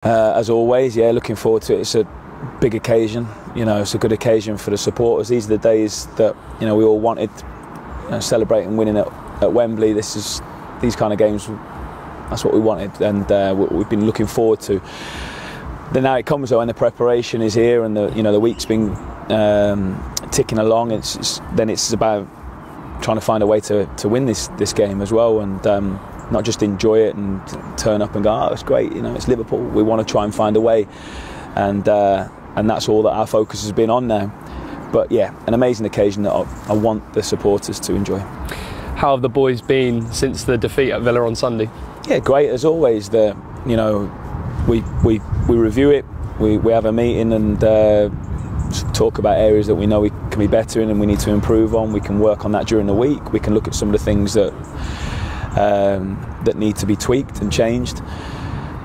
As always, yeah, looking forward to it. It's a big occasion, you know, it's a good occasion for the supporters. These are the days that, you know, we all wanted, celebrating winning at Wembley. These kind of games, that's what we wanted, and what we've been looking forward to. Then now it comes though, and the preparation is here, and the week's been ticking along. It's about trying to find a way to win this game as well, and not just enjoy it and turn up and go, oh, it's great, you know, it's Liverpool. We want to try and find a way, and that's all that our focus has been on now. But yeah, an amazing occasion that I want the supporters to enjoy. How have the boys been since the defeat at Villa on Sunday? Yeah, great as always. We review it, we have a meeting and talk about areas that we know we can be better in and we need to improve on. We can work on that during the week. We can look at some of the things that need to be tweaked and changed,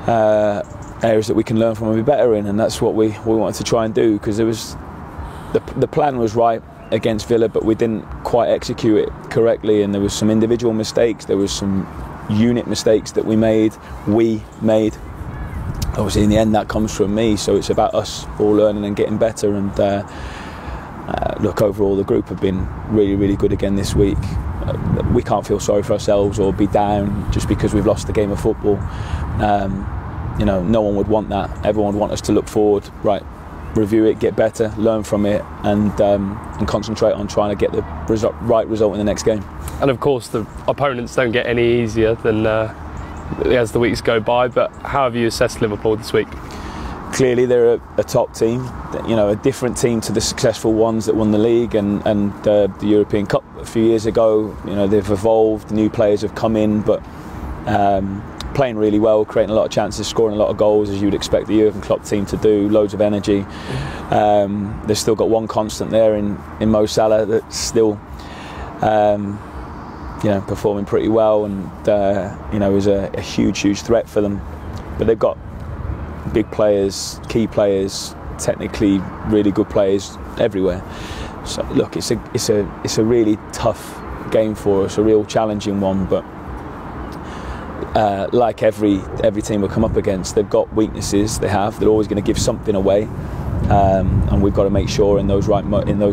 areas that we can learn from and be better in, and that's what we wanted to try and do, because the plan was right against Villa, but we didn't quite execute it correctly, and there was some individual mistakes, there was some unit mistakes that we made. Obviously in the end that comes from me, so it's about us all learning and getting better, and look, overall the group have been really, really good again this week. We can't feel sorry for ourselves or be down just because we've lost the game of football. No one would want that. Everyone would want us to look forward, right, review it, get better, learn from it, and concentrate on trying to get the right result in the next game. And of course the opponents don't get any easier than as the weeks go by, but how have you assessed Liverpool this week? Clearly they're a top team, you know, a different team to the successful ones that won the league and the European Cup a few years ago. You know, they've evolved, new players have come in, but playing really well, creating a lot of chances, scoring a lot of goals, as you would expect the Jurgen Klopp team to do, loads of energy. They've still got one constant there in Mo Salah that's still performing pretty well, and is a huge threat for them. But they've got big players, key players, technically really good players everywhere. So look, it's a really tough game for us, a real challenging one. But like every team we come up against, they've got weaknesses. They're always going to give something away, and we've got to make sure in those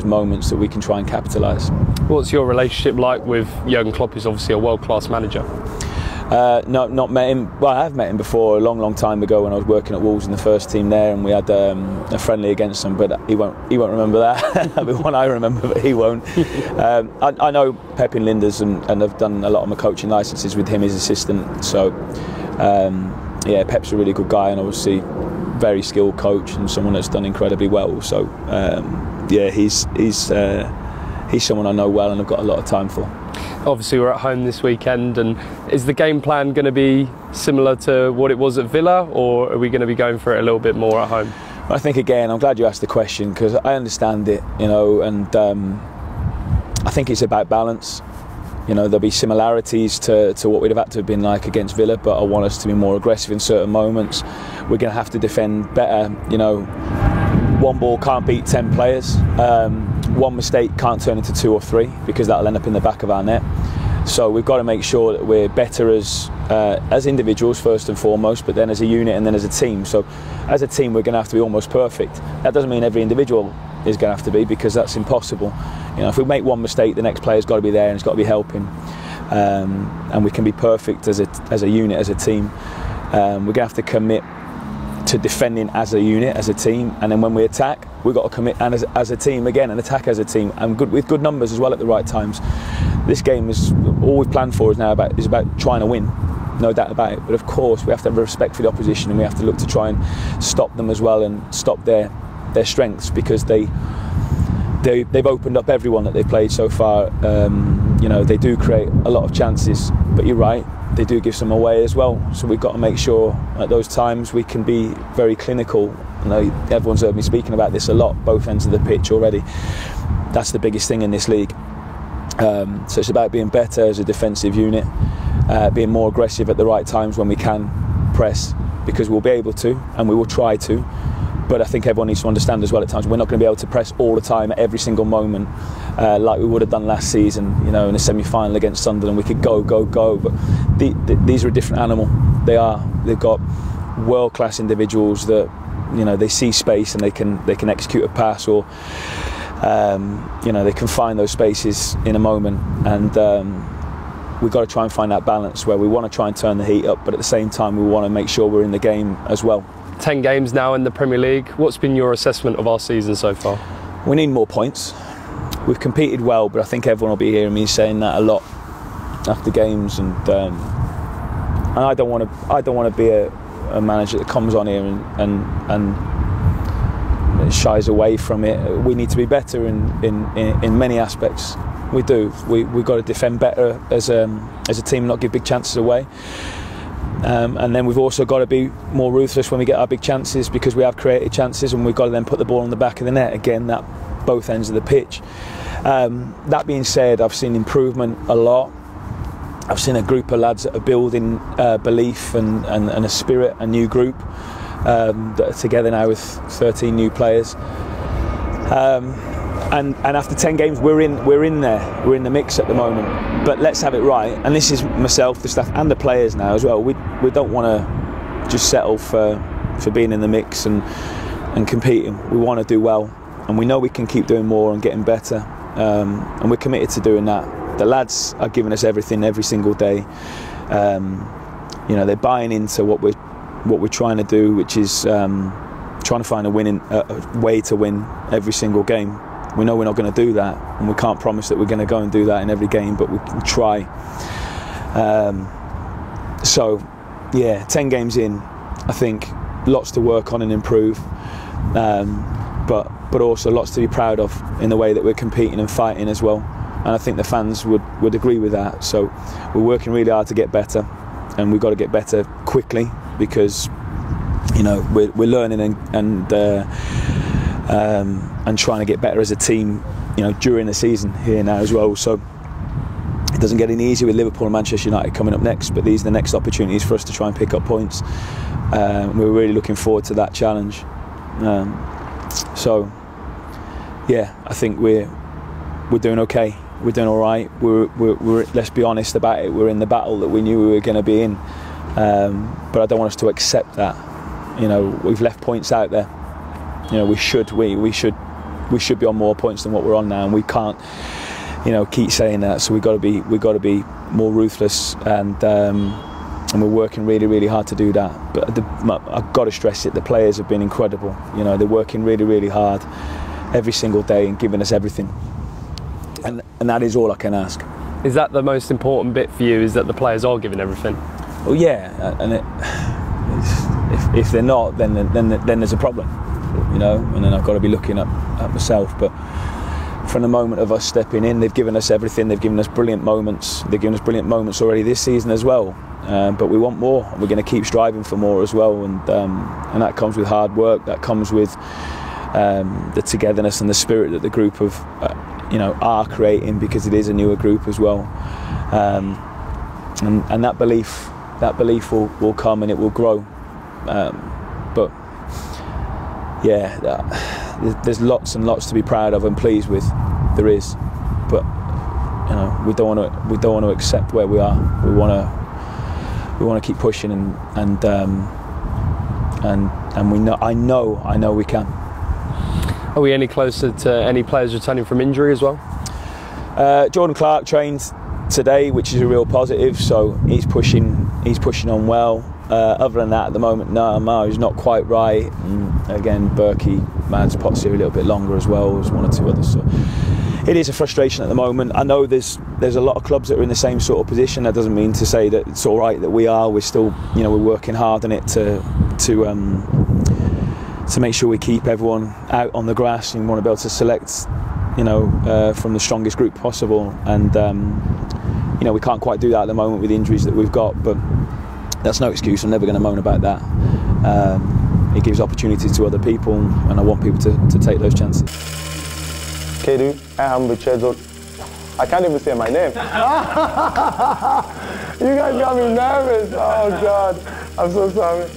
moments that we can try and capitalise. What's your relationship like with Jurgen Klopp, who's obviously a world-class manager? Not met him. Well, I have met him before, a long time ago when I was working at Wolves in the first team there, and we had a friendly against him. But he won't remember that. That'll be one I remember, but he won't. I know Pep in Linders, and I've done a lot of my coaching licences with him, his assistant. So Pep's a really good guy, and obviously very skilled coach and someone that's done incredibly well. So he's someone I know well and I've got a lot of time for. Obviously we're at home this weekend, and is the game plan going to be similar to what it was at Villa, or are we going to be going for it a little bit more at home? I think, again, I'm glad you asked the question, because I understand it, and I think it's about balance. There'll be similarities to what we'd have had to have been like against Villa, but I want us to be more aggressive in certain moments. We're going to have to defend better. One ball can't beat 10 players. One mistake can't turn into 2 or 3, because that'll end up in the back of our net. So we've got to make sure that we're better as individuals first and foremost, but then as a unit and then as a team. So as a team we're going to have to be almost perfect. That doesn't mean every individual is going to have to be, because that's impossible. If we make one mistake, the next player's got to be there and it's got to be helping. And we can be perfect as a unit, as a team. We're going to have to commit to defending as a unit, as a team, and then when we attack, we've got to commit and as a team again and attack as a team, and with good numbers as well at the right times. This game is all we've planned for is about trying to win, no doubt about it. But of course we have to have respect for the opposition, and we have to look to try and stop them as well, and stop their strengths, because they've opened up everyone that they've played so far. They do create a lot of chances, but you're right, they do give some away as well. So we've got to make sure at those times we can be very clinical. I know everyone's heard me speaking about this a lot, both ends of the pitch already. That's the biggest thing in this league. So it's about being better as a defensive unit, being more aggressive at the right times when we can press, because we'll be able to, and we will try to. But I think everyone needs to understand as well, at times we're not going to be able to press all the time at every single moment, like we would have done last season. In a semi-final against Sunderland, we could go. But these are a different animal. They've got world-class individuals that, you know, they see space and they can execute a pass, or you know, they can find those spaces in a moment. And we've got to try and find that balance where we want to try and turn the heat up, but at the same time we want to make sure we're in the game as well. 10 games now in the Premier League. What's been your assessment of our season so far? We need more points. We've competed well, but I think everyone will be hearing me saying that a lot after games, and I don't want to be a manager that comes on here and shies away from it. We need to be better in many aspects. We do. We've got to defend better as a team, not give big chances away. And then we've also got to be more ruthless when we get our big chances, because we have created chances, and we've got to then put the ball on the back of the net. Again, that both ends of the pitch. That being said, I've seen improvement a lot. I've seen a group of lads that are building belief and a spirit, a new group that are together now with 13 new players. And after 10 games, we're in there. We're in the mix at the moment. But let's have it right. And this is myself, the staff, and the players now as well. We don't want to just settle for being in the mix and competing. We want to do well, and we know we can keep doing more and getting better. And we're committed to doing that. The lads are giving us everything every single day. You know, they're buying into what we're trying to do, which is trying to find a way to win every single game. We know we're not going to do that, and we can't promise that we're going to go and do that in every game, but we can try. So, yeah, 10 games in, I think lots to work on and improve, but also lots to be proud of in the way that we're competing and fighting as well. And I think the fans would agree with that. So we're working really hard to get better, and we've got to get better quickly, because, you know, we're learning and trying to get better as a team, you know, during the season here now as well. So it doesn't get any easier with Liverpool and Manchester United coming up next, but these are the next opportunities for us to try and pick up points. We're really looking forward to that challenge. So yeah, I think we're doing okay. We're doing all right. We're let's be honest about it. We're in the battle that we knew we were going to be in, but I don't want us to accept that. You know, we've left points out there. You know, we should be on more points than what we're on now, and we can't, you know, keep saying that. So we've got to be more ruthless, and we're working really, really hard to do that. But I've got to stress it. The players have been incredible. You know, they're working really, really hard every single day and giving us everything, and that is all I can ask. Is that the most important bit for you? Is that the players are giving everything? Well, yeah, and if they're not, then there's a problem. You know, and then I've got to be looking at myself. But from the moment of us stepping in, they've given us everything. They've given us brilliant moments. They've given us brilliant moments already this season as well. But we want more. We're going to keep striving for more as well. And that comes with hard work. That comes with the togetherness and the spirit that the group of you know, are creating, because it is a newer group as well. And that belief will come and it will grow. But yeah, there's lots and lots to be proud of and pleased with. There is, but you know, we don't want to accept where we are. We want to keep pushing, and we know. I know we can. Are we any closer to any players returning from injury as well? Jordan Clark trained today, which is a real positive. So he's pushing on well. Other than that, at the moment, no, Mao's not quite right. And again, Berkey, Mads, Potts here a little bit longer as well. There's one or two others. So it is a frustration at the moment. I know there's a lot of clubs that are in the same sort of position. That doesn't mean to say that it's all right that we are. We're still, you know, we're working hard on it to make sure we keep everyone out on the grass, and want to be able to select, you know, from the strongest group possible. And you know, we can't quite do that at the moment with the injuries that we've got, but that's no excuse. I'm never going to moan about that. It gives opportunities to other people, and I want people to take those chances. Kedu, I am Chiedozie. I can't even say my name. You guys got me nervous. Oh God, I'm so sorry.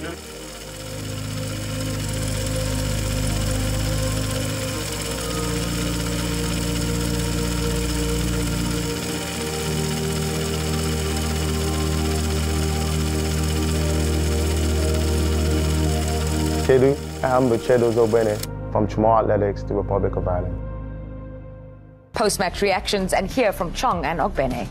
I'm Chiedozie Ogbene from Chumar Athletics, the Republic of Ireland. Post-match reactions and hear from Chong and Ogbene.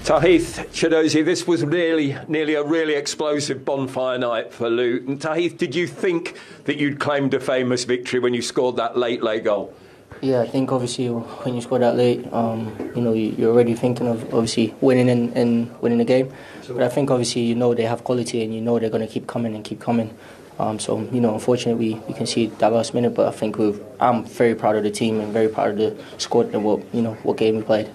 Tahith, Chiedozie, this was nearly a really explosive bonfire night for Luton. Tahith, did you think that you'd claimed a famous victory when you scored that late goal? Yeah, I think obviously when you score that late, you're already thinking of obviously winning and winning the game. But I think obviously they have quality and they're going to keep coming and keep coming. So unfortunately we can see that last minute. But I think I'm very proud of the team and very proud of the squad and what game we played.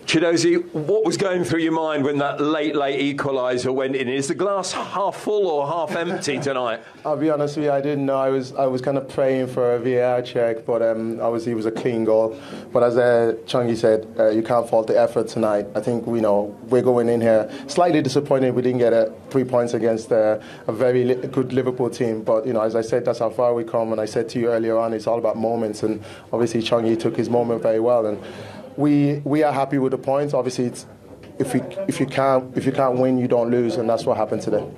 Chiedozie, what was going through your mind when that late equaliser went in? Is the glass half full or half empty tonight? I'll be honest with you, I didn't know. I was kind of praying for a VAR check, but obviously it was a clean goal. But as Chongi said, you can't fault the effort tonight. I think we're going in here slightly disappointed we didn't get 3 points against a very good Liverpool team. But as I said, that's how far we come. And I said to you earlier on, it's all about moments. And obviously Chongi took his moment very well. And we are happy with the points. Obviously, if you can't win, you don't lose, and that's what happened today.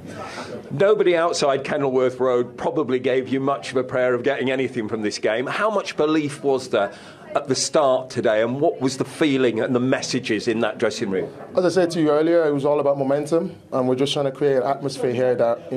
Nobody outside Kenilworth Road probably gave you much of a prayer of getting anything from this game. How much belief was there at the start today, and what was the feeling and the messages in that dressing room? As I said to you earlier, it was all about momentum, and we're just trying to create an atmosphere here that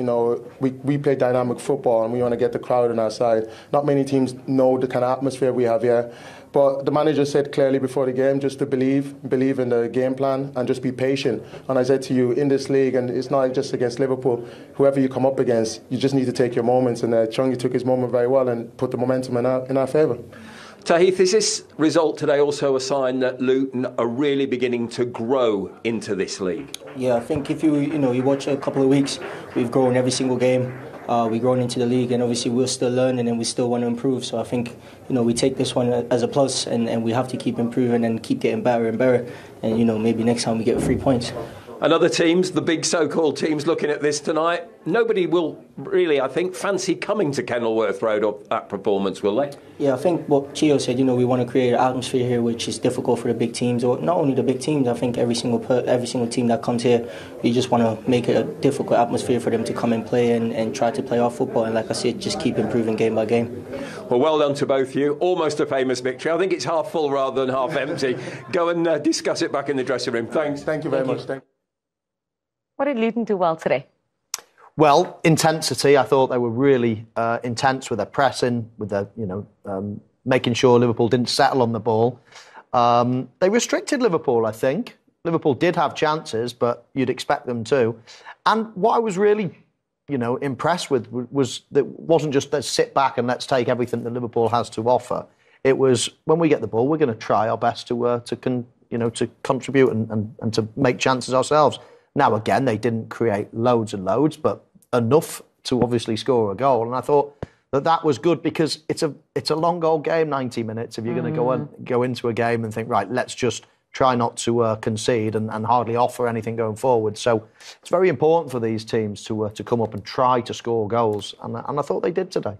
we play dynamic football, and we want to get the crowd on our side. Not many teams know the kind of atmosphere we have here. But the manager said clearly before the game just to believe in the game plan and just be patient. And I said to you, in this league, and it's not just against Liverpool, whoever you come up against, you just need to take your moments. And Chongi took his moment very well and put the momentum in our favour. Tahith, is this result today also a sign that Luton are really beginning to grow into this league? Yeah, I think if you watch a couple of weeks, we've grown every single game. We've grown into the league, and obviously we're still learning and we still want to improve. So I think we take this one as a plus, and we have to keep improving and keep getting better and better. And maybe next time we get 3 points. And other teams, the big so-called teams looking at this tonight, nobody will really, I think, fancy coming to Kenilworth Road or that performance, will they? Yeah, I think what Chio said, we want to create an atmosphere here which is difficult for the big teams, or not only the big teams. I think every single team that comes here, we just want to make it a difficult atmosphere for them to come and play and try to play our football. And like I said, just keep improving game by game. Well done to both of you. Almost a famous victory. I think it's half full rather than half empty. Go and discuss it back in the dressing room. Thanks. Thank you very much. What did Luton do well today? Well, intensity. I thought they were really intense with their pressing, with their, making sure Liverpool didn't settle on the ball. They restricted Liverpool, I think. Liverpool did have chances, but you'd expect them to. And what I was really, impressed with was that it wasn't just let's sit back and let's take everything that Liverpool has to offer. It was when we get the ball, we're going to try our best to contribute and to make chances ourselves. Now, again, they didn't create loads and loads, but enough to obviously score a goal. And I thought that was good because it's a long old game, 90 minutes. If you're going to go into a game and think, right, let's just try not to concede and hardly offer anything going forward. So it's very important for these teams to come up and try to score goals. And I thought they did today.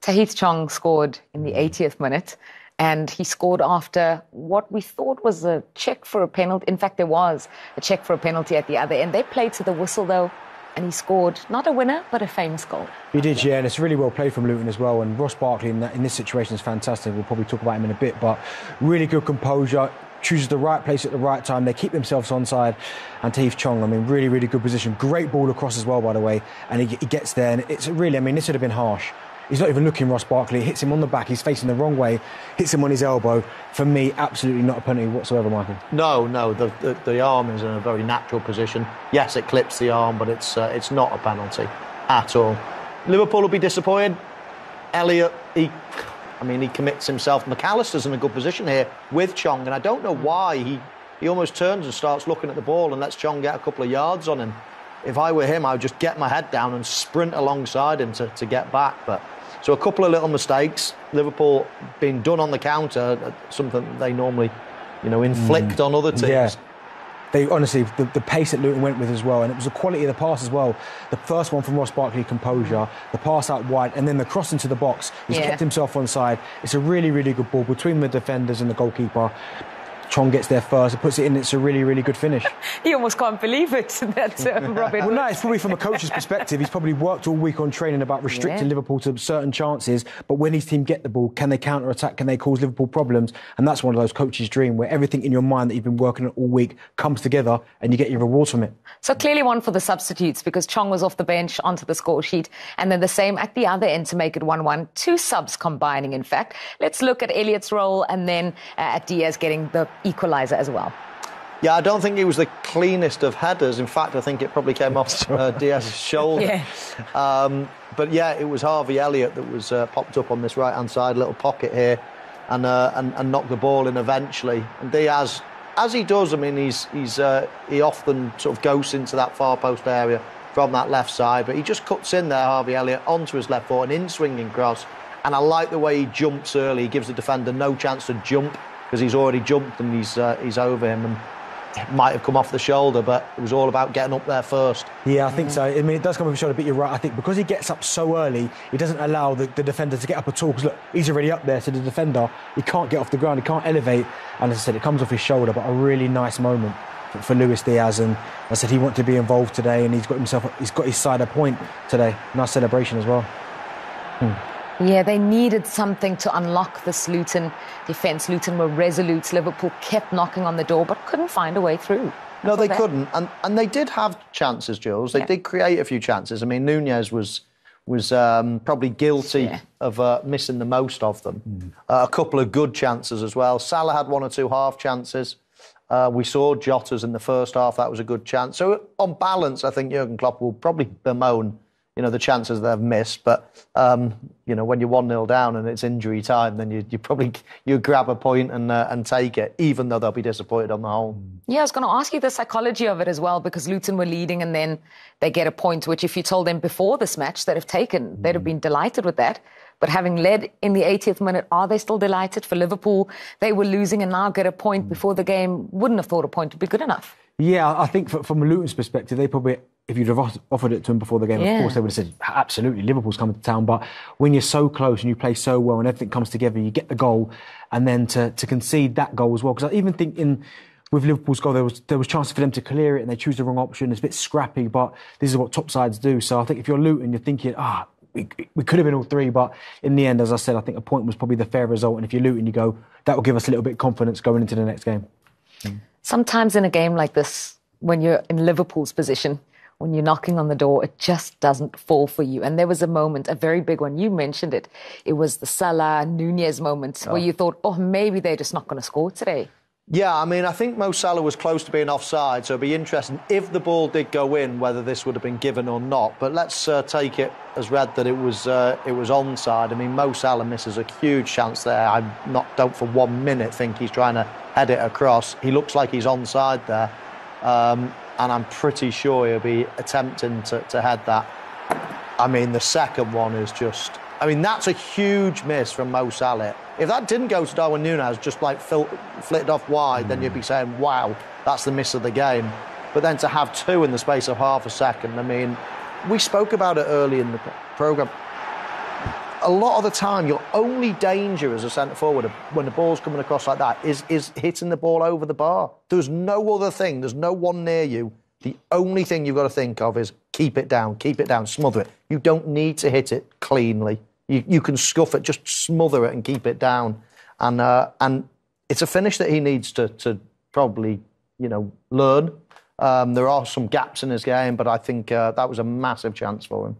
Tahith Chong scored in the 80th minute. And he scored after what we thought was a check for a penalty. In fact, there was a check for a penalty at the other end. They played to the whistle, though, and he scored not a winner, but a famous goal. He did, yeah, and it's really well played from Luton as well. And Ross Barkley in this situation is fantastic. We'll probably talk about him in a bit, but really good composure. Chooses the right place at the right time. They keep themselves onside. And Tahith Chong, really, really good position. Great ball across as well, by the way. And he gets there. And it's really, this would have been harsh. He's not even looking, Ross Barkley. Hits him on the back. He's facing the wrong way. Hits him on his elbow. For me, absolutely not a penalty whatsoever, Michael. No. The arm is in a very natural position. Yes, it clips the arm, but it's not a penalty at all. Liverpool will be disappointed. Elliott, he commits himself. McAllister's in a good position here with Chong, and I don't know why he almost turns and starts looking at the ball and lets Chong get a couple of yards on him. If I were him, I would just get my head down and sprint alongside him to get back. So a couple of little mistakes. Liverpool being done on the counter, something they normally, inflict on other teams. Yeah. They honestly, the pace that Luton went with as well, and it was the quality of the pass as well. The first one from Ross Barkley, composure, the pass out wide, and then the cross into the box. He's kept himself onside. It's a really, really good ball between the defenders and the goalkeeper. Chong gets there first and puts it in. It's a really, really good finish. He almost can't believe it that Robin. Well, no, it's probably from a coach's perspective. He's probably worked all week on training about restricting Liverpool to certain chances. But when his team get the ball, can they counter-attack? Can they cause Liverpool problems? And that's one of those coaches' dream where everything in your mind that you've been working on all week comes together and you get your rewards from it. So clearly one for the substitutes because Chong was off the bench onto the score sheet. And then the same at the other end to make it 1-1. 2 subs combining, in fact. Let's look at Elliott's role and then at Diaz getting the equaliser as well. Yeah, I don't think he was the cleanest of headers. In fact, I think it probably came off Diaz's shoulder. But yeah, it was Harvey Elliott that was popped up on this right-hand side, little pocket here, and knocked the ball in eventually. And Diaz, as he does, I mean, he often sort of goes into that far post area from that left side, but he just cuts in there, Harvey Elliott, onto his left foot, an in-swinging cross. And I like the way he jumps early. He gives the defender no chance to jump because he's already jumped and he's over him. And it might have come off the shoulder, but it was all about getting up there first. Yeah, I think so. I mean, it does come off the shoulder, but you're right. I think because he gets up so early, he doesn't allow the defender to get up at all. Because look, he's already up there, so the defender, he can't get off the ground, he can't elevate. And as I said, it comes off his shoulder, but a really nice moment for Luis Diaz. And I said he wanted to be involved today, and he's got his side a point today. Nice celebration as well. Yeah, they needed something to unlock this Luton defence. Luton were resolute. Liverpool kept knocking on the door, but couldn't find a way through. No, they couldn't. And they did have chances, Jules. They did create a few chances. I mean, Nunez was probably guilty of missing the most of them. A couple of good chances as well. Salah had 1 or 2 half chances. We saw Jota's in the first half. That was a good chance. So on balance, I think Jurgen Klopp will probably bemoan the chances they've missed, but when you're 1-0 down and it's injury time, then you grab a point and take it, even though they'll be disappointed on the whole. Yeah, I was going to ask you the psychology of it as well, because Luton were leading and then they get a point, which if you told them before this match they'd have taken, they'd have been delighted with that. But having led in the 80th minute, are they still delighted? For Liverpool, they were losing and now get a point before the game. Wouldn't have thought a point would be good enough. Yeah, I think from Luton's perspective, they probably, if you'd have offered it to them before the game, of course they would have said, absolutely, Liverpool's coming to town. But when you're so close and you play so well and everything comes together, you get the goal, and then to concede that goal as well. Because I even think with Liverpool's goal, there was chances for them to clear it and they choose the wrong option. It's a bit scrappy, but this is what top sides do. So I think if you're Luton, you're thinking, we could have been all 3, but in the end, as I said, I think a point was probably the fair result. And if you're Luton, you go, that will give us a little bit of confidence going into the next game. Sometimes in a game like this, when you're in Liverpool's position, when you're knocking on the door, it just doesn't fall for you. And there was a moment, a very big one, you mentioned it. It was the Salah, Nunez moment where you thought, maybe they're just not going to score today. Yeah, I mean, I think Mo Salah was close to being offside, so it'd be interesting if the ball did go in, whether this would have been given or not. But let's take it as read that it was onside. I mean, Mo Salah misses a huge chance there. I don't for 1 minute think he's trying to head it across. He looks like he's onside there. And I'm pretty sure he'll be attempting to head that. I mean, the second one is just... I mean, that's a huge miss from Mo Salah. If that didn't go to Darwin Núñez, just like flitted off wide, then you'd be saying, wow, that's the miss of the game. But then to have 2 in the space of half a second, I mean, we spoke about it early in the programme. A lot of the time, your only danger as a centre-forward when the ball's coming across like that is hitting the ball over the bar. There's no other thing. There's no one near you. The only thing you've got to think of is keep it down, smother it. You don't need to hit it cleanly. You can scuff it, just smother it and keep it down. And it's a finish that he needs to probably, learn. There are some gaps in his game, but I think that was a massive chance for him.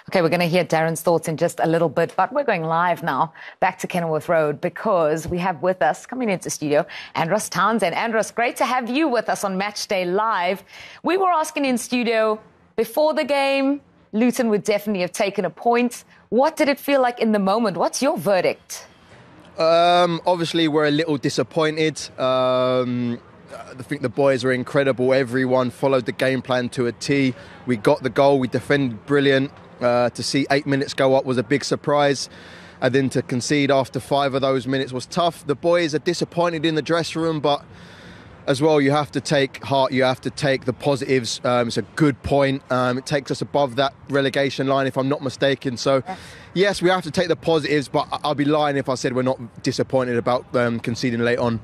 OK, we're going to hear Darren's thoughts in just a little bit, but we're going live now back to Kenilworth Road because we have with us, coming into studio, Andros Townsend. Andros, great to have you with us on Match Day Live. We were asking in studio, before the game, Luton would definitely have taken a point. What did it feel like in the moment? What's your verdict? Obviously, we're a little disappointed. I think the boys were incredible. Everyone followed the game plan to a T. We got the goal. We defended brilliant. To see 8 minutes go up was a big surprise. And then to concede after 5 of those minutes was tough. The boys are disappointed in the dressing room, but as well, you have to take heart. You have to take the positives. It's a good point. It takes us above that relegation line, if I'm not mistaken. So, yes, we have to take the positives, but I'll be lying if I said we're not disappointed about conceding late on.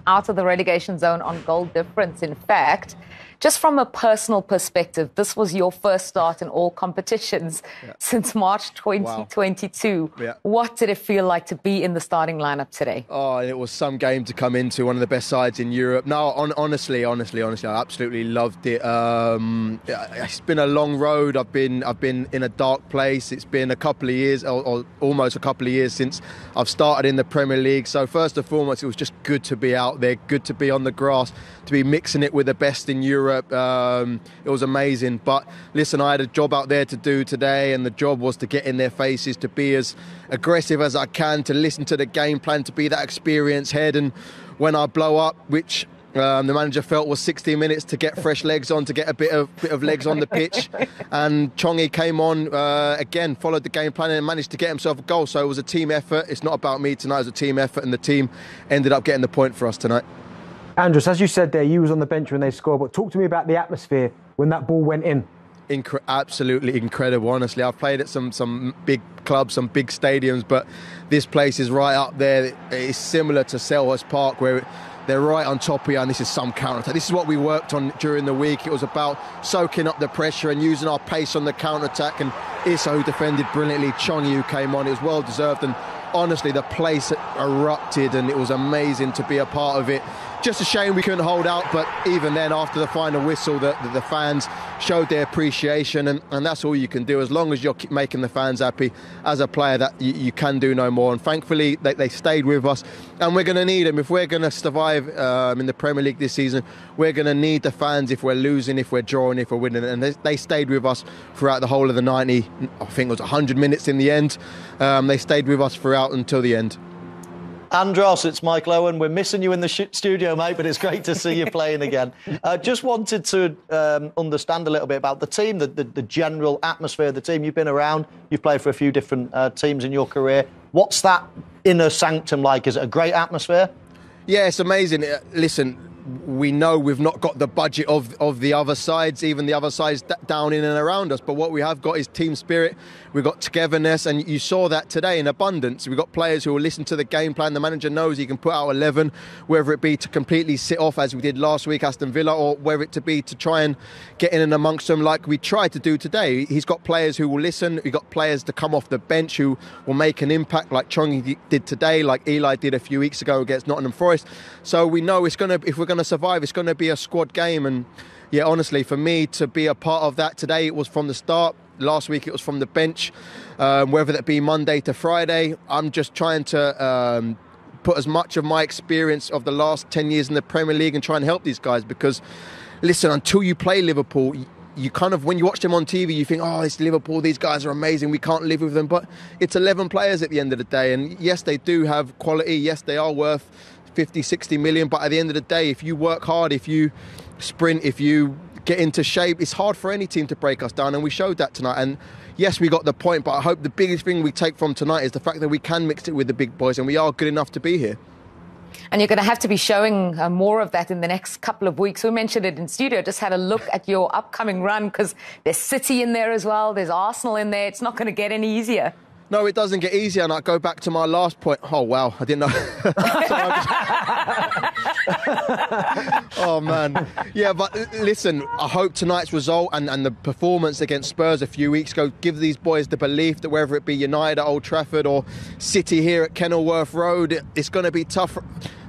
out of the relegation zone on goal difference. In fact, just from a personal perspective, this was your first start in all competitions since March 2022. Yeah. What did it feel like to be in the starting lineup today? Oh, it was some game to come into, one of the best sides in Europe. No, honestly, I absolutely loved it. It's been a long road. I've been in a dark place. It's been a couple of years, or almost a couple of years since I've started in the Premier League. So first and foremost, it was just good to be out there, good to be on the grass, to be mixing it with the best in Europe. It was amazing. But listen, I had a job out there to do today, and the job was to get in their faces, to be as aggressive as I can, to listen to the game plan, to be that experienced head. And when I blow up, which the manager felt was 60 minutes to get fresh legs on, to get a bit of legs on the pitch, and Chongi came on again, followed the game plan and managed to get himself a goal. So it was a team effort. It's not about me tonight, it was a team effort, and the team ended up getting the point for us tonight. Andros, as you said there, you was on the bench when they scored, but talk to me about the atmosphere when that ball went in. Absolutely incredible, honestly. I've played at some big clubs, some big stadiums, but this place is right up there. It's similar to Selhurst Park, where they're right on top of you, and this is some counter-attack. This is what we worked on during the week. It was about soaking up the pressure and using our pace on the counter-attack, and Issa, who defended brilliantly, Chongi, who came on. It was well-deserved, and honestly, the place erupted, and it was amazing to be a part of it. Just a shame we couldn't hold out, but even then, after the final whistle, the fans showed their appreciation, and that's all you can do. As long as you're making the fans happy as a player, that you can do no more. And thankfully, they stayed with us, and we're going to need them. If we're going to survive in the Premier League this season, we're going to need the fans if we're losing, if we're drawing, if we're winning. And they stayed with us throughout the whole of the 90, I think it was 100 minutes in the end. They stayed with us throughout until the end. Andros, it's Michael Owen. We're missing you in the studio, mate, but it's great to see you playing again. Just wanted to understand a little bit about the team, the general atmosphere of the team. You've been around, you've played for a few different teams in your career. What's that inner sanctum like? Is it a great atmosphere? Yeah, it's amazing. Listen, we know we've not got the budget of the other sides, even the other sides down in and around us. But what we have got is team spirit. We've got togetherness, and you saw that today in abundance. We've got players who will listen to the game plan. The manager knows he can put out 11, whether it be to completely sit off, as we did last week, Aston Villa, or whether it to be to try and get in and amongst them like we tried to do today. He's got players who will listen. We've got players to come off the bench who will make an impact, like Chongi did today, like Eli did a few weeks ago against Nottingham Forest. So we know if we're going to survive, it's going to be a squad game. And yeah, honestly, for me to be a part of that today, it was from the start. Last week it was from the bench, whether that be Monday to Friday. I'm just trying to put as much of my experience of the last 10 years in the Premier League and try and help these guys, because listen, until you play Liverpool, you kind of, when you watch them on TV, you think, oh, it's Liverpool, these guys are amazing, we can't live with them. But it's 11 players at the end of the day, and yes, they do have quality, yes, they are worth 50, 60 million, but at the end of the day, if you work hard, if you sprint, if you get into shape, it's hard for any team to break us down, and we showed that tonight. And yes, we got the point, but I hope the biggest thing we take from tonight is the fact that we can mix it with the big boys, and we are good enough to be here. And you're going to have to be showing more of that in the next couple of weeks. We mentioned it in studio, just had a look at your upcoming run, because there's City in there as well, there's Arsenal in there. It's not going to get any easier. No, it doesn't get easier, and I go back to my last point. Oh, wow, I didn't know. Oh, man. Yeah, but listen, I hope tonight's result and the performance against Spurs a few weeks ago give these boys the belief that whether it be United at Old Trafford or City here at Kenilworth Road, it's going to be tough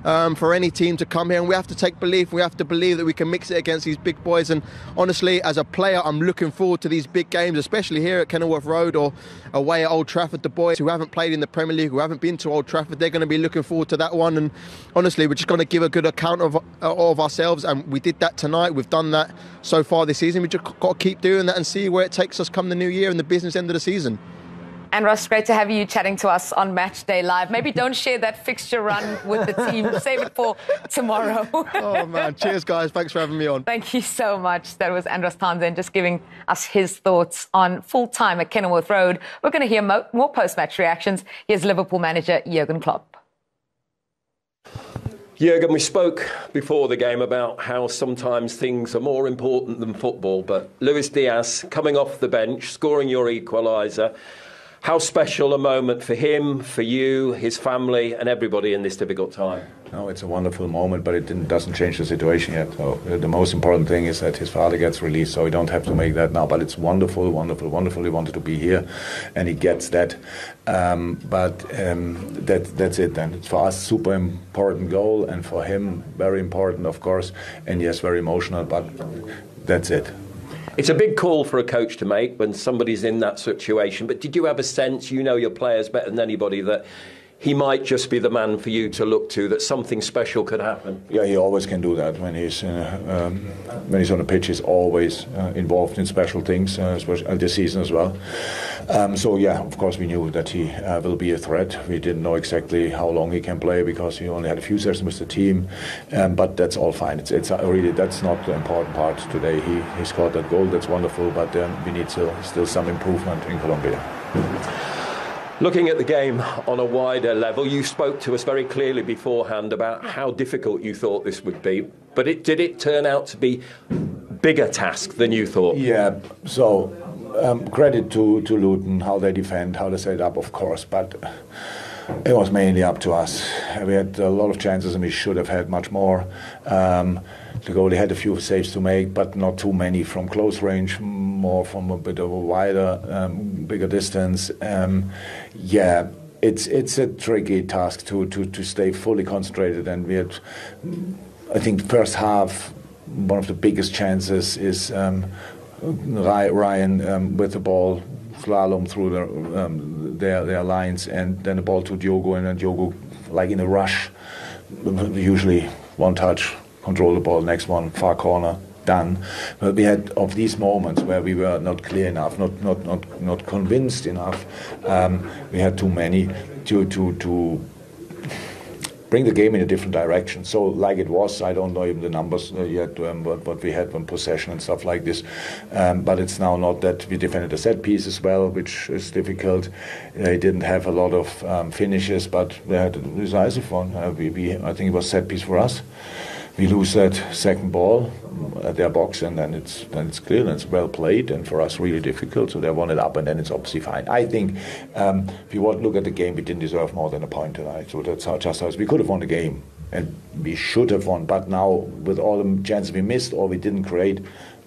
for any team to come here, and we have to take belief. We have to believe that we can mix it against these big boys. And honestly, as a player, I'm looking forward to these big games, especially here at Kenilworth Road or away at Old Trafford. The boys who haven't played in the Premier League, who haven't been to Old Trafford, they're going to be looking forward to that one. And honestly, we're just going to give a good account of ourselves, and we did that tonight. We've done that so far this season. We just got to keep doing that and see where it takes us come the new year and the business end of the season. And Ross, great to have you chatting to us on Match Day Live. Maybe don't share that fixture run with the team. Save it for tomorrow. Oh, man. Cheers, guys. Thanks for having me on. Thank you so much. That was Andros Townsend just giving us his thoughts on full time at Kenilworth Road. We're going to hear more post-match reactions. Here's Liverpool manager Jurgen Klopp. Jurgen, we spoke before the game about how sometimes things are more important than football, but Luis Diaz coming off the bench, scoring your equaliser. How special a moment for him, for you, his family, and everybody in this difficult time? No, it's a wonderful moment, but it doesn't change the situation yet. So the most important thing is that his father gets released, so we don't have to make that now. But it's wonderful, wonderful, wonderful. He wanted to be here, and he gets that. That's it. And it's for us super important goal, and for him very important, of course. And yes, very emotional, but that's it. It's a big call for a coach to make when somebody's in that situation. But did you have a sense, you know your players better than anybody, that he might just be the man for you to look to, that something special could happen? Yeah, he always can do that. When he's on the pitch, he's always involved in special things, especially this season as well. So yeah, of course we knew that he will be a threat. We didn't know exactly how long he can play because he only had a few sessions with the team, but that's all fine. It's really, that's not the important part today. He scored that goal, that's wonderful, but we need still some improvement in Colombia. Looking at the game on a wider level, you spoke to us very clearly beforehand about how difficult you thought this would be, but did it turn out to be a bigger task than you thought? Yeah, so credit to Luton, how they defend, how they set it up, of course, but it was mainly up to us. We had a lot of chances and we should have had much more. The goalie had a few saves to make, but not too many from close range, more from a bit of a wider, bigger distance. Yeah, it's a tricky task to stay fully concentrated. And we had, I think, first half, one of the biggest chances is Ryan with the ball, slalom through their lines, and then the ball to Diogo, and then Diogo, like in a rush, usually one touch, control the ball, next one, far corner, done. But we had of these moments where we were not clear enough, not convinced enough. We had too many to bring the game in a different direction. So like it was, I don't know even the numbers yet, what we had on possession and stuff like this. But it's now not that we defended a set piece as well, which is difficult. They didn't have a lot of finishes, but they had a decisive one. I think it was set piece for us. We lose that second ball at their box, and then it's clear and it's well played, and for us really difficult. So they won it up, and then it's obviously fine. I think if you want to look at the game, we didn't deserve more than a point tonight. So that's just how we could have won the game, and we should have won. But now with all the chances we missed or we didn't create,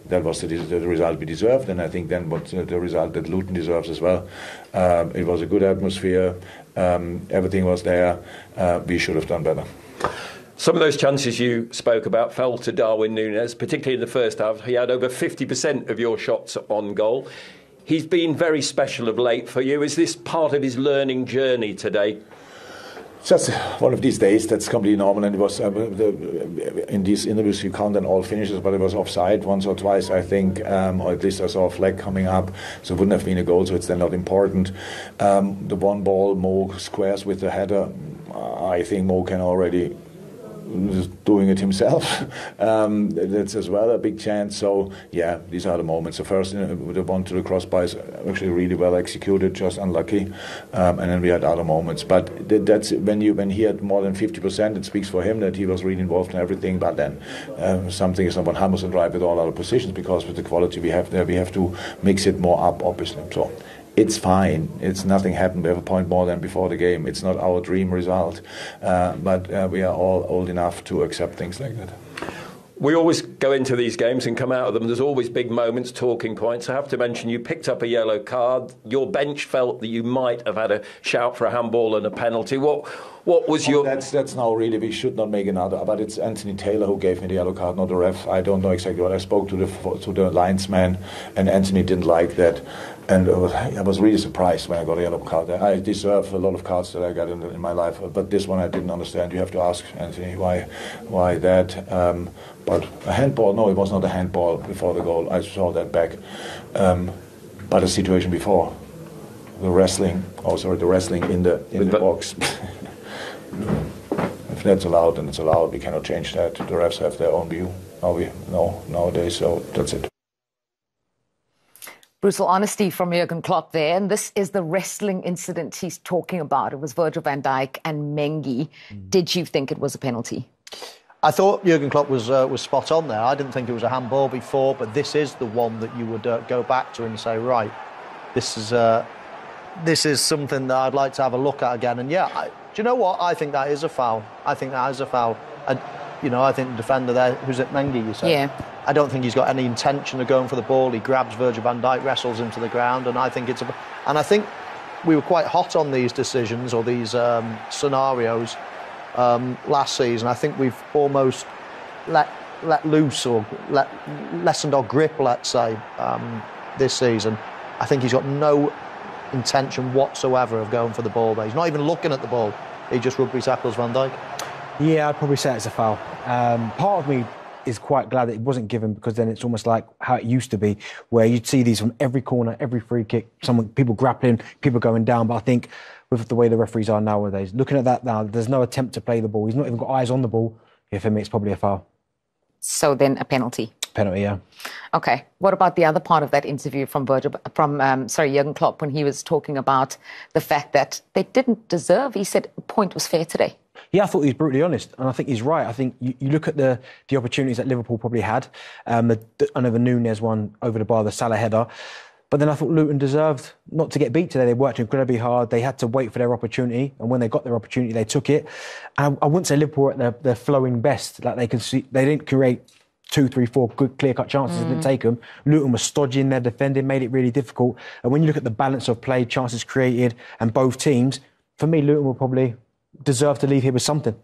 that was the result we deserved, and I think then what the result that Luton deserves as well. It was a good atmosphere. Everything was there. We should have done better. Some of those chances you spoke about fell to Darwin Núñez, particularly in the first half. He had over 50% of your shots on goal. He's been very special of late for you. Is this part of his learning journey today? Just one of these days. That's completely normal. And it was in these interviews you count on all finishes, but it was offside once or twice, I think, or at least I saw a flag coming up, so it wouldn't have been a goal. So it's then not important. The one ball Mo squares with the header. I think Mo can already. Doing it himself. That's as well a big chance. So yeah, these are the moments. The first, the one to the crossbar is actually really well executed, just unlucky. And then we had other moments. But that's when he had more than 50%. It speaks for him that he was really involved in everything. But then something is not 100% right with all other positions, because with the quality we have there, we have to mix it more up, obviously. So. It's fine. It's nothing happened. We have a point more than before the game. It's not our dream result, but we are all old enough to accept things like that. We always go into these games and come out of them. There's always big moments, talking points. I have to mention you picked up a yellow card. Your bench felt that you might have had a shout for a handball and a penalty. What was your... That's now really, we should not make another, but it's Anthony Taylor who gave me the yellow card, not the ref. I don't know exactly what. I spoke to the linesman, and Anthony didn't like that. And I was really surprised when I got a yellow card. I deserve a lot of cards that I got in my life, but this one I didn't understand. You have to ask Anthony why that. But a handball, no, it was not a handball before the goal. I saw that back. But a situation before, the wrestling in the box. If that's allowed, then it's allowed. We cannot change that. The refs have their own view. Nowadays, so that's it. Brutal honesty from Jurgen Klopp there, and this is the wrestling incident he's talking about. It was Virgil van Dijk and Mengi. Did you think it was a penalty? I thought Jurgen Klopp was spot on there. I didn't think it was a handball before, but this is the one that you would go back to and say, right, this is this is something that I'd like to have a look at again. And do you know what? I think that is a foul. I think that is a foul. And, I think the defender there, who's it, Mengi, you said? Yeah. I don't think he's got any intention of going for the ball. He grabs Virgil van Dijk, wrestles him to the ground, and I think and I think we were quite hot on these decisions or these scenarios last season. I think we've almost let loose or lessened our grip, let's say, this season. I think he's got no intention whatsoever of going for the ball there. He's not even looking at the ball. He just rugby tackles Van Dijk. Yeah, I'd probably say it's a foul. Part of me is quite glad that it wasn't given, because then it's almost like how it used to be, where you'd see these from every corner, every free kick, people grappling, people going down. But I think with the way the referees are nowadays, looking at that now, there's no attempt to play the ball. He's not even got eyes on the ball. Yeah, for me, it's probably a foul. So then a penalty. Penalty, yeah. Okay. What about the other part of that interview from Jurgen Klopp, when he was talking about the fact that they didn't deserve? He said a point was fair today. Yeah, I thought he was brutally honest, and I think he's right. I think you look at the opportunities that Liverpool probably had. I know the Nunez one over the bar, the Salah header. But then I thought Luton deserved not to get beat today. They worked incredibly hard. They had to wait for their opportunity, and when they got their opportunity, they took it. And I wouldn't say Liverpool were at their flowing best. Like they didn't create 2, 3, 4 good clear-cut chances. Didn't take them. Luton was stodgy in their defending, made it really difficult. And when you look at the balance of play, chances created, and both teams, for me, Luton will probably deserve to leave here with something.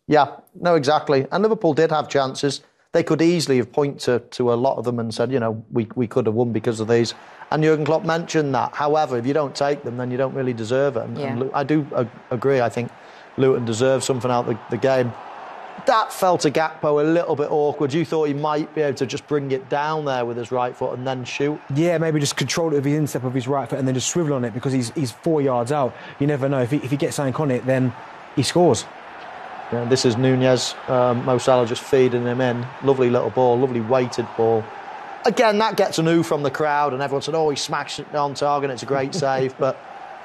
Yeah, no, exactly. And Liverpool did have chances. They could easily have pointed to a lot of them and said, we could have won because of these. And Jurgen Klopp mentioned that. However, if you don't take them, then you don't really deserve it. And I do agree. I think Luton deserves something out of the game. That felt to Gakpo a little bit awkward. You thought he might be able to just bring it down there with his right foot and then shoot? Yeah, maybe just control it with his instep of his right foot and then just swivel on it, because he's 4 yards out. You never know. If he gets something on it, then he scores. Yeah, this is Nunez. Mo Salah just feeding him in. Lovely little ball, lovely weighted ball. Again, that gets an ooh from the crowd, and everyone said, he smashed it on target, it's a great save. But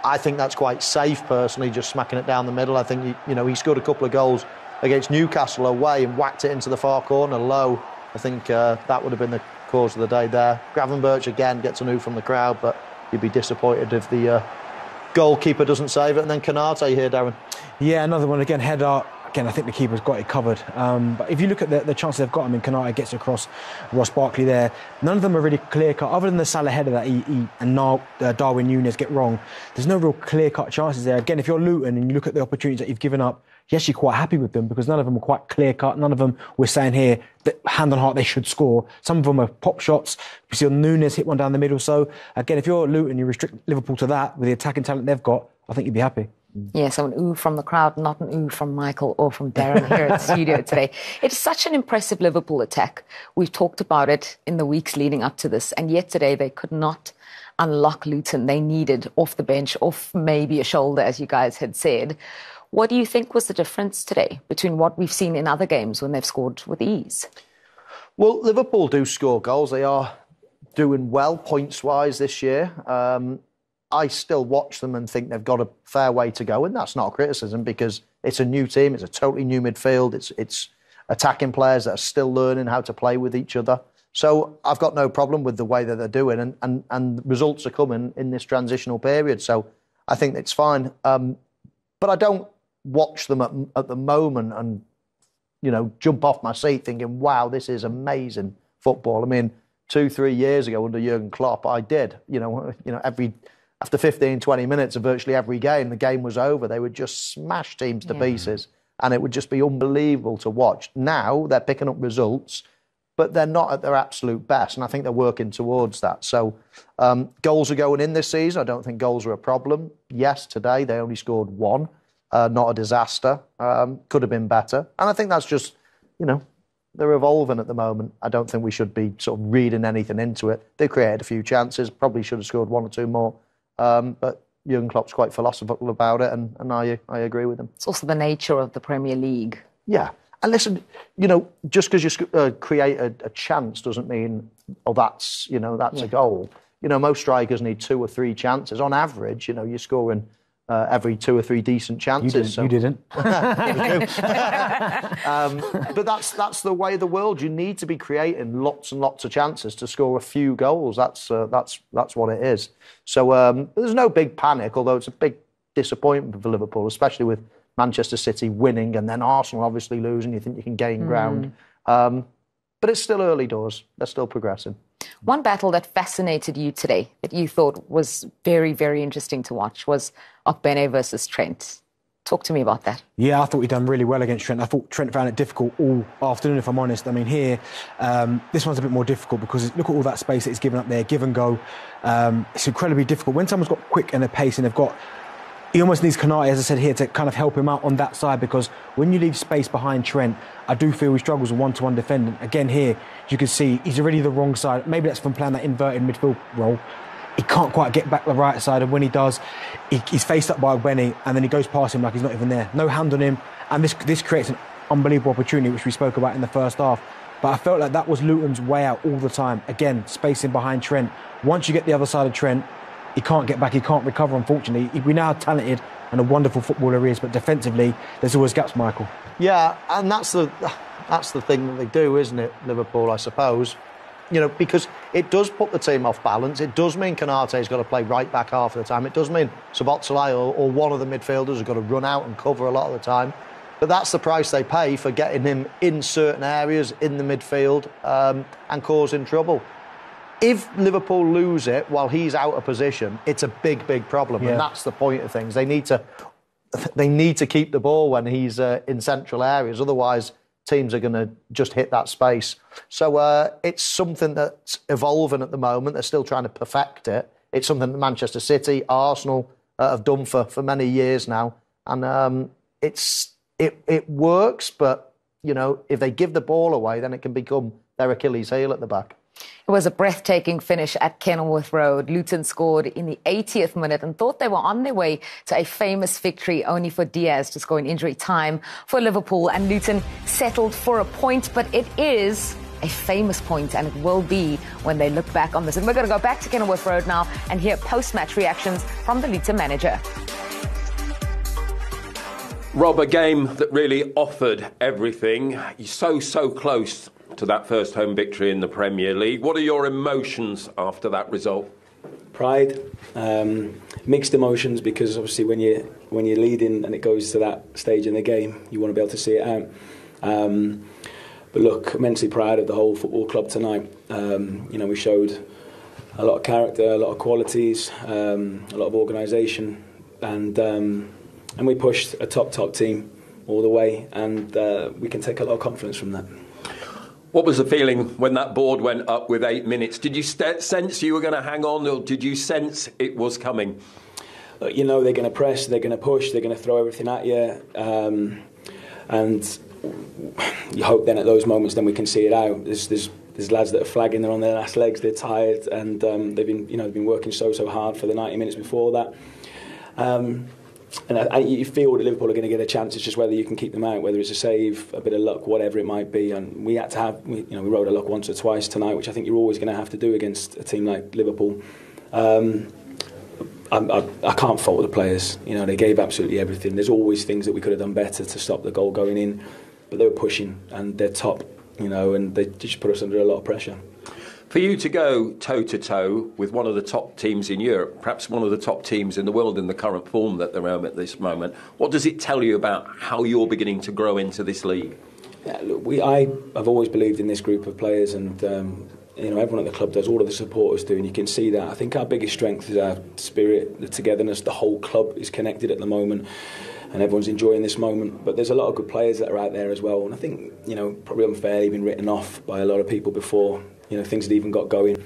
I think that's quite safe, personally, just smacking it down the middle. I think, he scored a couple of goals against Newcastle away and whacked it into the far corner low. I think that would have been the cause of the day there. Gravenberch again gets an ooh from the crowd, but you'd be disappointed if the goalkeeper doesn't save it. And then Konate here, Darren. Yeah, another one again, header. Again, I think the keeper's got it covered. But if you look at the chances they've got, Konate gets across Ross Barkley there. None of them are really clear-cut. Other than the Salah header that he and Darwin Núñez get wrong, there's no real clear-cut chances there. Again, if you're Luton and you look at the opportunities that you've given up, yes, you're quite happy with them, because none of them are quite clear-cut. None of them, we're saying here, that hand on heart, they should score. Some of them are pop shots. You see Núñez hit one down the middle. So, again, if you're Luton, you restrict Liverpool to that with the attacking talent they've got, I think you'd be happy. Yeah, so an ooh from the crowd, not an ooh from Michael or from Darren here at the studio today. It's such an impressive Liverpool attack. We've talked about it in the weeks leading up to this, and yet today they could not unlock Luton. They needed off the bench, off maybe a shoulder, as you guys had said. What do you think was the difference today between what we've seen in other games when they've scored with ease? Well, Liverpool do score goals. They are doing well points-wise this year. I still watch them and think they've got a fair way to go, and that's not a criticism, because it's a new team, it's a totally new midfield, it's attacking players that are still learning how to play with each other. So I've got no problem with the way that they're doing, and results are coming in this transitional period, so I think it's fine. But I don't watch them at the moment and, jump off my seat thinking, wow, this is amazing football. I mean, 2-3 years ago under Jurgen Klopp, I did, after 15, 20 minutes of virtually every game, the game was over. They would just smash teams to pieces, and it would just be unbelievable to watch. Now they're picking up results, but they're not at their absolute best, and I think they're working towards that. So goals are going in this season. I don't think goals are a problem. Yes, today they only scored one, not a disaster. Could have been better. And I think that's just, they're evolving at the moment. I don't think we should be sort of reading anything into it. They created a few chances, probably should have scored 1 or 2 more. But Jurgen Klopp's quite philosophical about it, and I agree with him. It's also the nature of the Premier League. Yeah. And listen, just because you create a chance doesn't mean, that's a goal. Most strikers need 2 or 3 chances. On average, you're scoring every 2 or 3 decent chances. You didn't. But that's the way of the world. You need to be creating lots and lots of chances to score a few goals. That's what it is. So there's no big panic, although it's a big disappointment for Liverpool, especially with Manchester City winning and then Arsenal obviously losing. You think you can gain ground. But it's still early doors. They're still progressing. One battle that fascinated you today, that you thought was very, very interesting to watch, was Ogbene versus Trent. Talk to me about that. Yeah, I thought he'd done really well against Trent. I thought Trent found it difficult all afternoon, if I'm honest. I mean, here, this one's a bit more difficult because look at all that space that he's given up there, give and go. It's incredibly difficult. When someone's got quick and a pace and he almost needs Konate, as I said here, to kind of help him out on that side, because when you leave space behind Trent, I do feel he struggles with one-to-one defending. Again, here, you can see he's already the wrong side. Maybe that's from playing that inverted midfield role. He can't quite get back the right side, and when he does, he's faced up by Ogbene, and then he goes past him like he's not even there. No hand on him, and this creates an unbelievable opportunity, which we spoke about in the first half. But I felt like that was Luton's way out all the time. Again, spacing behind Trent. Once you get the other side of Trent, he can't get back, he can't recover, unfortunately. We know how talented and a wonderful footballer he is, but defensively, there's always gaps, Michael. Yeah, and that's the thing that they do, isn't it, Liverpool, I suppose. You know, because it does put the team off balance. It does mean Konate's got to play right back half of the time. It does mean Szoboszlai or one of the midfielders has got to run out and cover a lot of the time. But that's the price they pay for getting him in certain areas in the midfield and causing trouble. If Liverpool lose it while he's out of position, it's a big, big problem, and that's the point of things. They need to keep the ball when he's in central areas. Otherwise, teams are going to just hit that space. So it's something that's evolving at the moment. They're still trying to perfect it. It's something that Manchester City, Arsenal have done for many years now, and it works. But you know, if they give the ball away, then it can become their Achilles heel at the back. It was a breathtaking finish at Kenilworth Road. Luton scored in the 80th minute and thought they were on their way to a famous victory, only for Diaz to score in injury time for Liverpool. And Luton settled for a point, but it is a famous point, and it will be when they look back on this. And we're going to go back to Kenilworth Road now and hear post-match reactions from the Luton manager. Rob, a game that really offered everything. You're so close to that first home victory in the Premier League. What are your emotions after that result? Pride, mixed emotions, because obviously when you're leading and it goes to that stage in the game, you want to be able to see it out. But look, immensely proud of the whole football club tonight. We showed a lot of character, a lot of qualities, a lot of organisation, and we pushed a top team all the way, and we can take a lot of confidence from that. What was the feeling when that board went up with 8 minutes? Did you sense you were going to hang on, or did you sense it was coming? You know, they're going to press, they're going to push, they're going to throw everything at you, and you hope then at those moments then we can see it out. There's lads that are flagging, they're on their last legs, they're tired, and they've been working so hard for the 90 minutes before that. And you feel that Liverpool are going to get a chance. It's just whether you can keep them out, whether it's a save, a bit of luck, whatever it might be. And we had to have, we rode a luck once or twice tonight, which I think you're always going to have to do against a team like Liverpool. I can't fault the players. You know, they gave absolutely everything. There's always things that we could have done better to stop the goal going in, but they were pushing and they're top, and they just put us under a lot of pressure. For you to go toe-to-toe with one of the top teams in Europe, perhaps one of the top teams in the world in the current form that they're at this moment, what does it tell you about how you're beginning to grow into this league? Yeah, look, I have always believed in this group of players, and everyone at the club does, all of the supporters do, and you can see that. I think our biggest strength is our spirit, the togetherness. The whole club is connected at the moment, and everyone's enjoying this moment. But there's a lot of good players that are out there as well, and I think, probably unfairly been written off by a lot of people before things had even got going.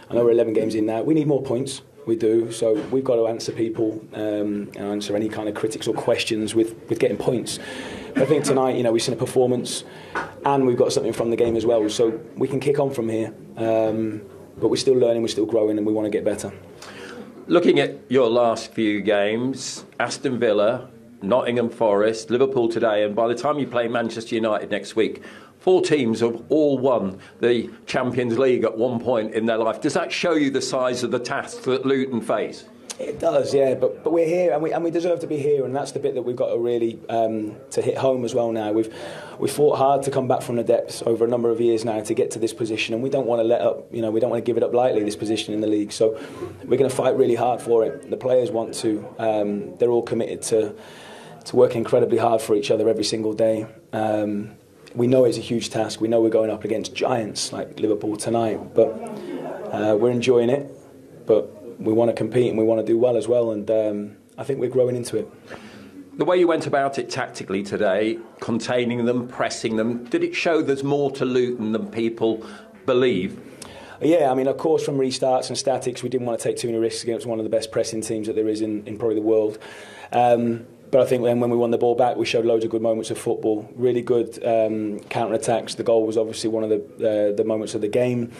I know we're 11 games in now. We need more points. We do. So we've got to answer people and answer any kind of critics or questions with getting points. But I think tonight, we've seen a performance and we've got something from the game as well. So we can kick on from here. But we're still learning, we're still growing, and we want to get better. Looking at your last few games, Aston Villa, Nottingham Forest, Liverpool today, and by the time you play Manchester United next week, 4 teams have all won the Champions League at one point in their life. Does that show you the size of the task that Luton face? It does, yeah, but we're here and we deserve to be here, and that's the bit that we've got to really to hit home as well now. We've fought hard to come back from the depths over a number of years now to get to this position, and we don't want to let up, we don't want to give it up lightly, this position in the league. So we're going to fight really hard for it. The players want to. They're all committed to work incredibly hard for each other every single day. We know it's a huge task. We know we're going up against giants like Liverpool tonight, but we're enjoying it. But we want to compete and we want to do well as well, and I think we're growing into it. The way you went about it tactically today, containing them, pressing them, did it show there's more to Luton than people believe? Yeah, I mean, of course, from restarts and statics, we didn't want to take too many risks against one of the best pressing teams that there is in probably the world. But I think then when we won the ball back, we showed loads of good moments of football, really good counter-attacks. The goal was obviously one of the moments of the game.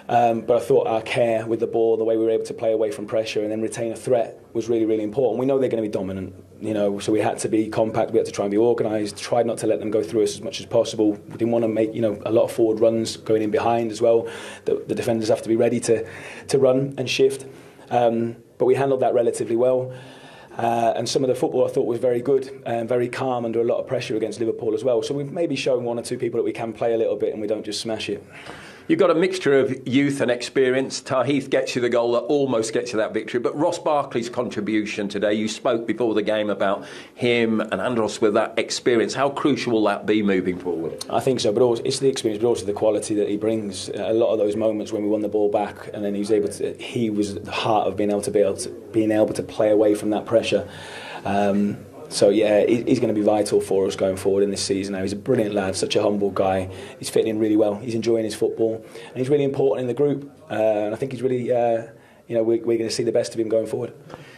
But I thought our care with the ball, the way we were able to play away from pressure and then retain a threat was really, really important. We know they're going to be dominant, so we had to be compact, we had to try and be organised, tried not to let them go through us as much as possible. We didn't want to make, a lot of forward runs going in behind as well. The defenders have to be ready to run and shift. But we handled that relatively well. And some of the football I thought was very good and very calm under a lot of pressure against Liverpool as well. So we've maybe shown one or two people that we can play a little bit and we don't just smash it. You've got a mixture of youth and experience. Tahith gets you the goal that almost gets you that victory. But Ross Barkley's contribution today, you spoke before the game about him and Andros with that experience. How crucial will that be moving forward? I think so, but also, it's the experience, but also the quality that he brings. A lot of those moments when we won the ball back and then he was at the heart of being able to play away from that pressure. So yeah, he's going to be vital for us going forward in this season now. He's a brilliant lad, such a humble guy. He's fitting in really well. He's enjoying his football, and he's really important in the group. And I think he's really, we're going to see the best of him going forward.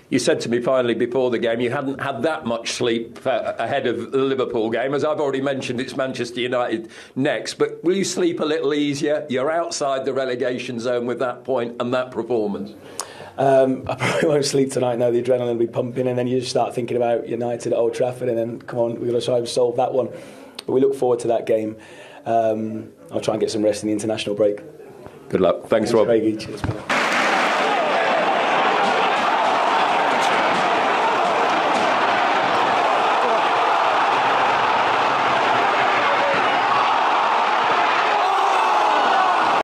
You said to me finally before the game you hadn't had that much sleep ahead of the Liverpool game. As I've already mentioned, it's Manchester United next. But will you sleep a little easier? You're outside the relegation zone with that point and that performance. I probably won't sleep tonight now. The adrenaline will be pumping, and then you just start thinking about United at Old Trafford, and then come on, we've got to try and solve that one. But we look forward to that game. I'll try and get some rest in the international break. Good luck. Thanks Rob. Craigie. Cheers.